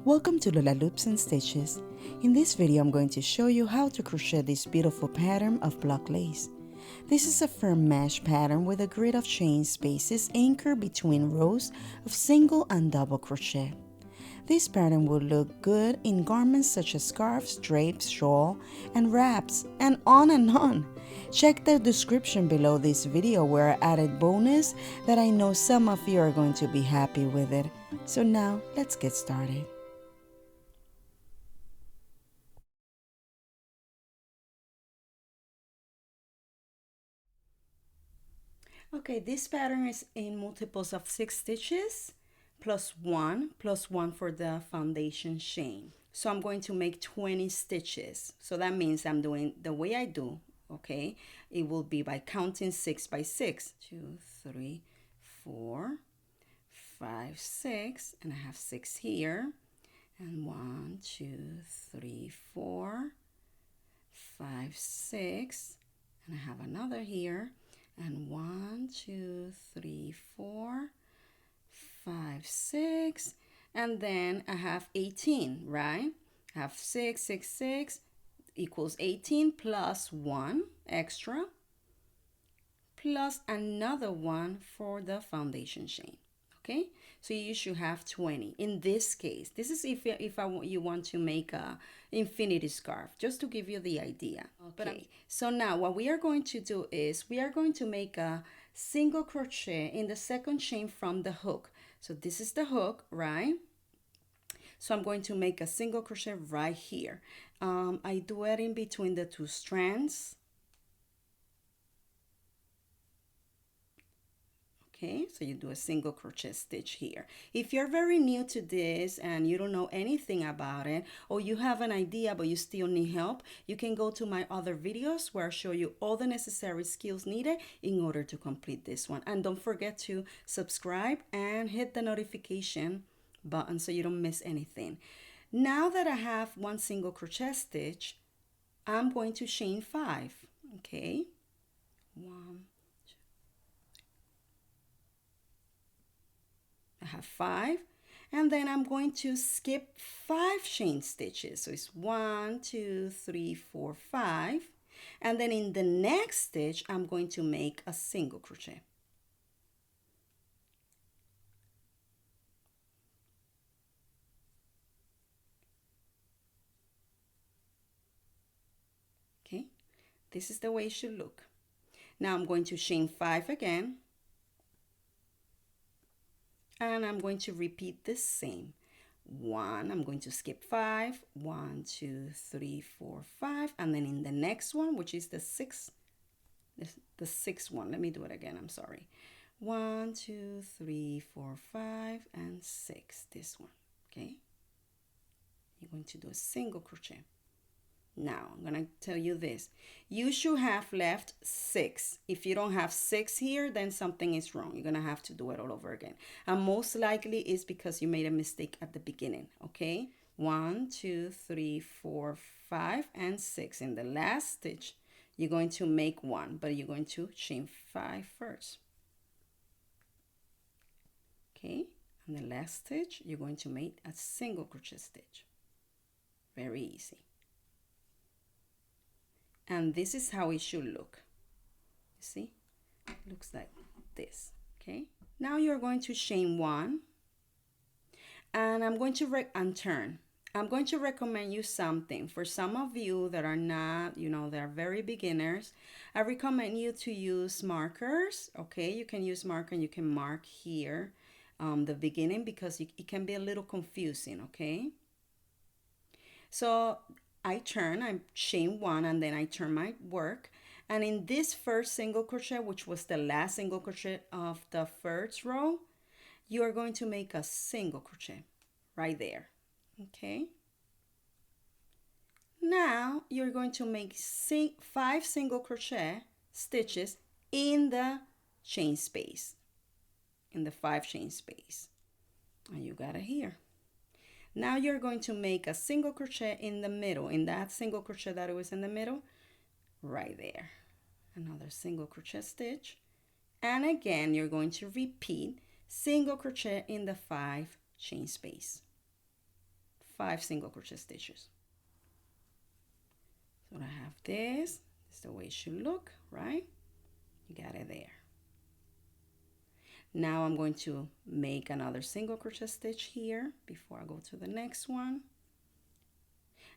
Welcome to Lola Loops and Stitches. In this video I'm going to show you how to crochet this beautiful pattern of block lace. This is a firm mesh pattern with a grid of chain spaces anchored between rows of single and double crochet. This pattern will look good in garments such as scarves, drapes, shawl, and wraps, and on and on. Check the description below this video where I added bonus that I know some of you are going to be happy with it. So now let's get started. Okay, this pattern is in multiples of 6 stitches plus 1 for the foundation chain. So I'm going to make 20 stitches. So that means I'm doing the way I do, okay? It will be by counting 6 by 6. 2, 3, 4, 5, 6, and I have 6 here. And 1, 2, 3, 4, 5, 6, and I have another here. And 1, 2, 3, 4, 5, 6, and then I have 18, right? I have 6, 6, 6 equals 18 plus 1 extra plus another one for the foundation chain. Okay, so you should have 20. In this case, this is if you want to make a infinity scarf, just to give you the idea. Okay, so now what we are going to do is we are going to make a single crochet in the second chain from the hook. So this is the hook, right? So I'm going to make a single crochet right here. I do it in between the two strands. Okay, so you do a single crochet stitch here. If you're very new to this and you don't know anything about it, or you have an idea but you still need help, you can go to my other videos where I show you all the necessary skills needed in order to complete this one. And don't forget to subscribe and hit the notification button so you don't miss anything. Now that I have one single crochet stitch, I'm going to chain 5. Okay, 1, I have 5, and then I'm going to skip 5 chain stitches. So it's 1, 2, 3, 4, 5, and then in the next stitch I'm going to make a single crochet. Okay, this is the way it should look. Now I'm going to chain 5 again, and I'm going to repeat the same. 1, I'm going to skip 5, 1, 2, 3, 4, 5, and then in the next one, which is the sixth one, let me do it again, I'm sorry. 1, 2, 3, 4, 5, and 6, this one. Okay, you're going to do a single crochet. Now I'm gonna tell you this, you should have left 6. If you don't have 6 here, then something is wrong. You're gonna have to do it all over again, and most likely is because you made a mistake at the beginning. Okay, 1, 2, 3, 4, 5, and 6. In the last stitch you're going to make 1, but you're going to chain 5 first. Okay, and the last stitch you're going to make a single crochet stitch. Very easy. And this is how it should look. You see, it looks like this. Okay, now you're going to chain 1, and I'm going to turn. I'm going to recommend you something. For some of you that are not, they're very beginners, I recommend you to use markers. Okay, you can use marker and you can mark here the beginning, because it can be a little confusing. Okay, so I chain 1, and then I turn my work, and in this first single crochet, which was the last single crochet of the first row, you are going to make a single crochet right there. Okay, now you're going to make 5 single crochet stitches in the chain space, in the 5 chain space, and you got it here. Now you're going to make a single crochet in the middle, in that single crochet that it was in the middle, right there. Another single crochet stitch, and again you're going to repeat single crochet in the 5 chain space. 5 single crochet stitches. So I have this. This is the way it should look, right? You got it there. Now I'm going to make another single crochet stitch here before I go to the next one,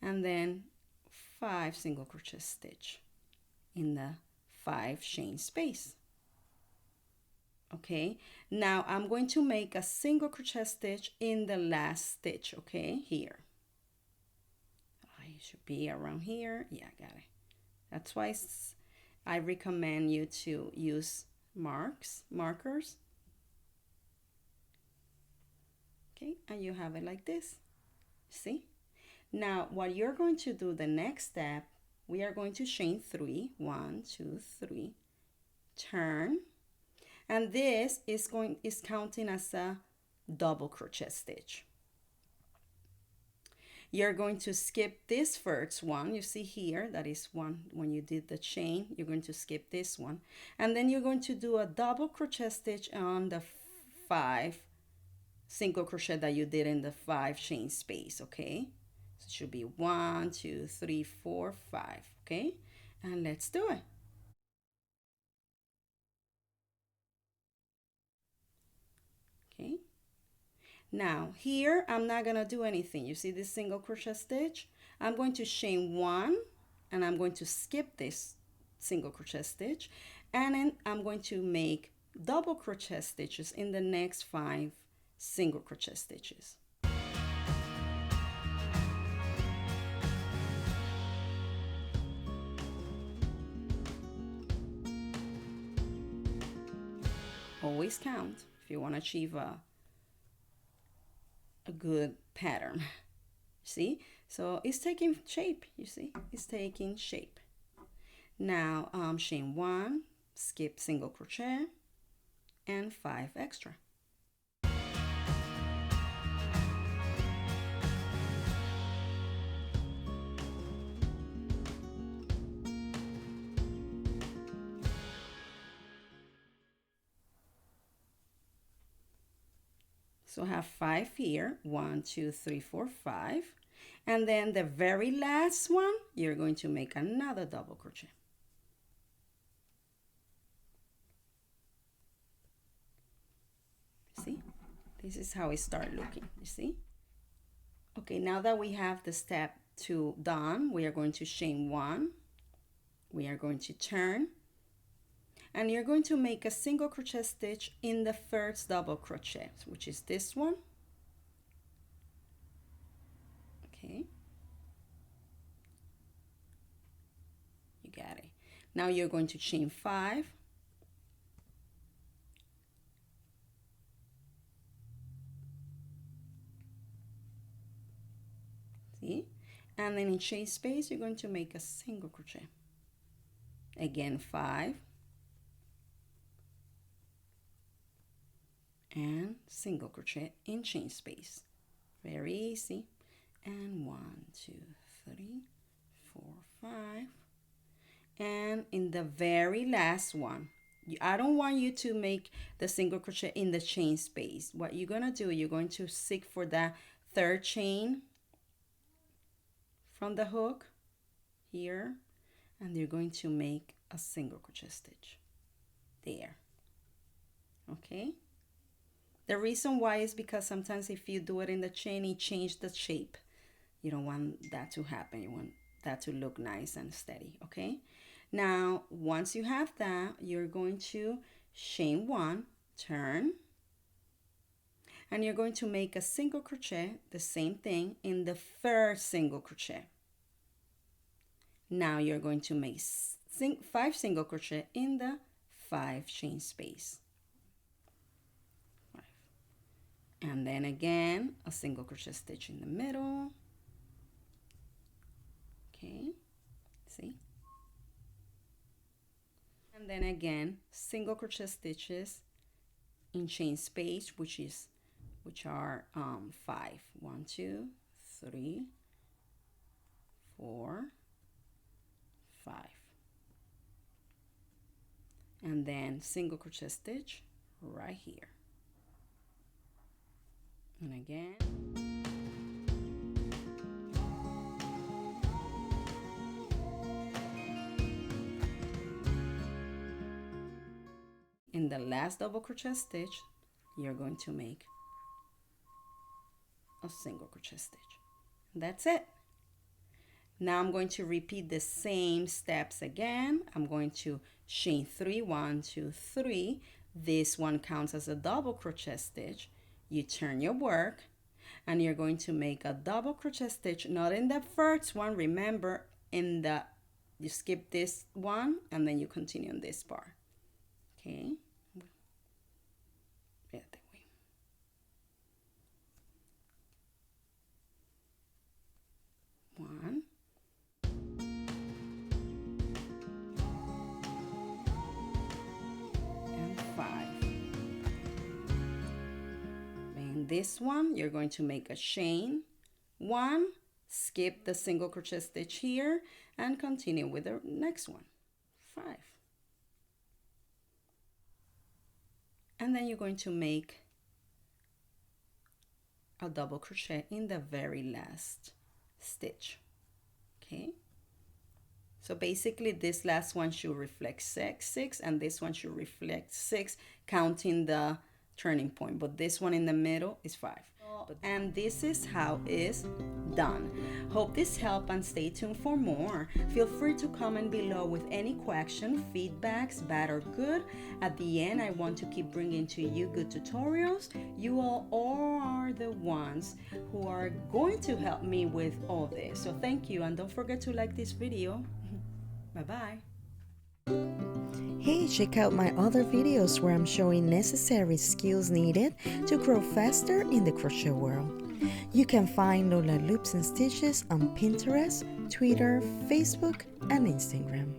and then 5 single crochet stitch in the 5 chain space. Okay, now I'm going to make a single crochet stitch in the last stitch. Okay, here it should be around here. Yeah, I got it. That's why I recommend you to use markers. Okay, and you have it like this. See? Now what you're going to do, the next step, we are going to chain 3. 1, 2, 3, turn, and this is counting as a double crochet stitch. You're going to skip this first one. You see here, that is one when you did the chain. You're going to skip this one, and then you're going to do a double crochet stitch on the 5 single crochet that you did in the 5 chain space. Okay, so it should be 1, 2, 3, 4, 5. Okay, and let's do it. Okay, now here I'm not gonna do anything. You see this single crochet stitch? I'm going to chain 1, and I'm going to skip this single crochet stitch, and then I'm going to make double crochet stitches in the next 5 single crochet stitches. Always count if you want to achieve a good pattern. See, so it's taking shape. You see, it's taking shape. Now chain 1, skip single crochet, and 5 extra. So I have 5 here, 1, 2, 3, 4, 5, and then the very last one, you're going to make another double crochet. See, this is how it starts looking. You see? Okay, now that we have the step 2 done, we are going to chain 1. We are going to turn, and you're going to make a single crochet stitch in the first double crochet, which is this one. Okay, you got it. Now you're going to chain 5, see, and then in chain space you're going to make a single crochet, again 5, and single crochet in chain space. Very easy. And 1, 2, 3, 4, 5, and in the very last one, I don't want you to make the single crochet in the chain space. What you're gonna do, you're going to seek for that 3rd chain from the hook here, and you're going to make a single crochet stitch there. Okay, the reason why is because sometimes if you do it in the chain, it changes the shape. You don't want that to happen. You want that to look nice and steady. Okay, now once you have that, you're going to chain 1, turn, and you're going to make a single crochet, the same thing, in the first single crochet. Now you're going to make 5 single crochet in the 5 chain space. 5. And then again a single crochet stitch in the middle. Okay, see, and then again single crochet stitches in chain space, which are 5. 1, 2, 3, 4, 5, and then single crochet stitch right here, and again. In the last double crochet stitch, you're going to make a single crochet stitch. That's it. Now I'm going to repeat the same steps again. I'm going to chain 3, 1, 2, 3. This one counts as a double crochet stitch. You turn your work and you're going to make a double crochet stitch, not in the first one, remember, you skip this one and then you continue on this part. Okay. One. And 5. And this one, you're going to make a chain 1, skip the single crochet stitch here, and continue with the next one. 5. And then you're going to make a double crochet in the very last stitch. Okay, so basically this last one should reflect 6 and this one should reflect 6, counting the turning point, but this one in the middle is 5. And this is how it's done. Hope this helped and stay tuned for more. Feel free to comment below with any question, feedbacks, bad or good. At the end, I want to keep bringing to you good tutorials. You all are the ones who are going to help me with all this. So thank you, and don't forget to like this video. Bye-bye. Hey, check out my other videos where I'm showing necessary skills needed to grow faster in the crochet world. You can find Lola Loops and Stitches on Pinterest, Twitter, Facebook, and Instagram.